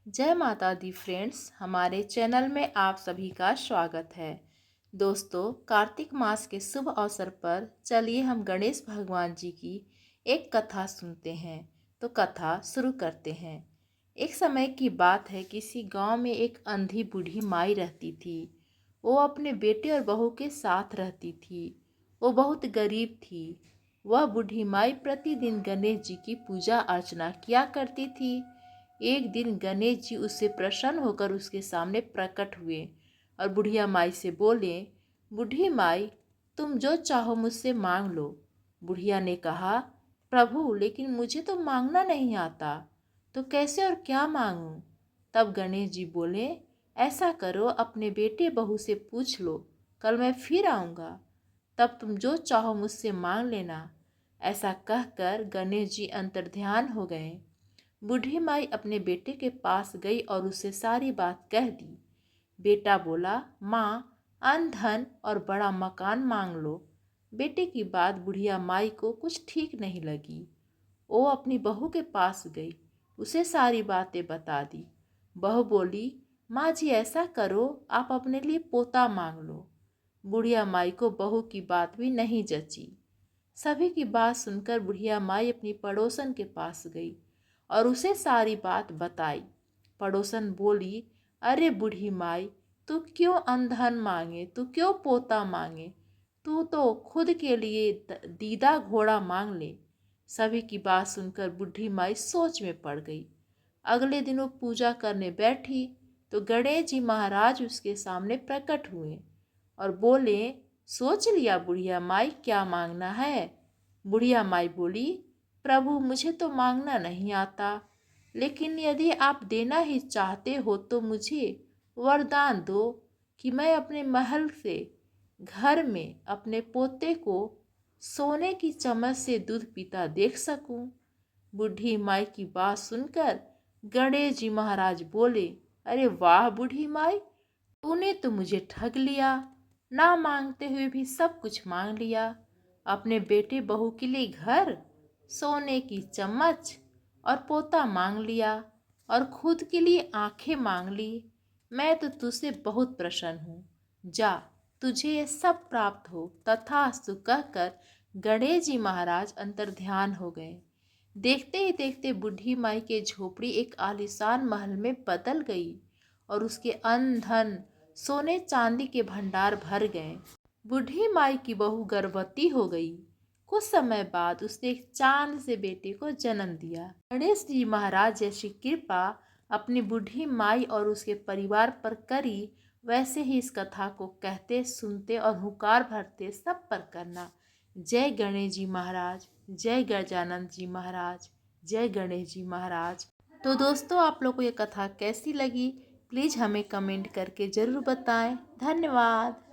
जय माता दी फ्रेंड्स, हमारे चैनल में आप सभी का स्वागत है। दोस्तों, कार्तिक मास के शुभ अवसर पर चलिए हम गणेश भगवान जी की एक कथा सुनते हैं। तो कथा शुरू करते हैं। एक समय की बात है, किसी गांव में एक अंधी बूढ़ी माई रहती थी। वो अपने बेटे और बहू के साथ रहती थी। वो बहुत गरीब थी। वह बूढ़ी माई प्रतिदिन गणेश जी की पूजा अर्चना किया करती थी। एक दिन गणेश जी उससे प्रसन्न होकर उसके सामने प्रकट हुए और बुढ़िया माई से बोले, बूढ़ी माई, तुम जो चाहो मुझसे मांग लो। बुढ़िया ने कहा, प्रभु, लेकिन मुझे तो मांगना नहीं आता, तो कैसे और क्या मांगूं? तब गणेश जी बोले, ऐसा करो, अपने बेटे बहू से पूछ लो, कल मैं फिर आऊँगा, तब तुम जो चाहो मुझसे मांग लेना। ऐसा कहकर गणेश जी अंतर्ध्यान हो गए। बूढ़ी माई अपने बेटे के पास गई और उसे सारी बात कह दी। बेटा बोला, माँ, अन्न धन और बड़ा मकान मांग लो। बेटे की बात बुढ़िया माई को कुछ ठीक नहीं लगी। वो अपनी बहू के पास गई, उसे सारी बातें बता दी। बहू बोली, माँ जी, ऐसा करो, आप अपने लिए पोता मांग लो। बुढ़िया माई को बहू की बात भी नहीं जची। सभी की बात सुनकर बुढ़िया माई अपनी पड़ोसन के पास गई और उसे सारी बात बताई। पड़ोसन बोली, अरे बूढ़ी माई, तू क्यों अंधन मांगे, तू क्यों पोता मांगे, तू तो खुद के लिए दीदा घोड़ा मांग ले। सभी की बात सुनकर बूढ़ी माई सोच में पड़ गई। अगले दिन वो पूजा करने बैठी तो गणेश जी महाराज उसके सामने प्रकट हुए और बोले, सोच लिया बुढ़िया माई, क्या मांगना है? बुढ़िया माई बोली, प्रभु, मुझे तो मांगना नहीं आता, लेकिन यदि आप देना ही चाहते हो तो मुझे वरदान दो कि मैं अपने महल से घर में अपने पोते को सोने की चम्मच से दूध पीता देख सकूं। बूढ़ी माई की बात सुनकर गणेश जी महाराज बोले, अरे वाह बूढ़ी माई, तूने तो मुझे ठग लिया। ना मांगते हुए भी सब कुछ मांग लिया। अपने बेटे बहू के लिए घर, सोने की चम्मच और पोता मांग लिया और खुद के लिए आंखें मांग ली। मैं तो तुझसे बहुत प्रसन्न हूँ। जा, तुझे ये सब प्राप्त हो, तथास्तु कहकर गणेश जी महाराज अंतर्ध्यान हो गए। देखते ही देखते बूढ़ी माई की झोपड़ी एक आलीशान महल में बदल गई और उसके अन्न धन सोने चांदी के भंडार भर गए। बूढ़ी माई की बहू गर्भवती हो गई। कुछ समय बाद उसने एक चांद से बेटे को जन्म दिया। गणेश जी महाराज जैसी कृपा अपनी बूढ़ी माई और उसके परिवार पर करी, वैसे ही इस कथा को कहते, सुनते और हुंकार भरते सब पर करना। जय गणेश जी महाराज, जय गजानंद जी महाराज, जय गणेश जी महाराज। तो दोस्तों, आप लोग को ये कथा कैसी लगी, प्लीज़ हमें कमेंट करके ज़रूर बताएं। धन्यवाद।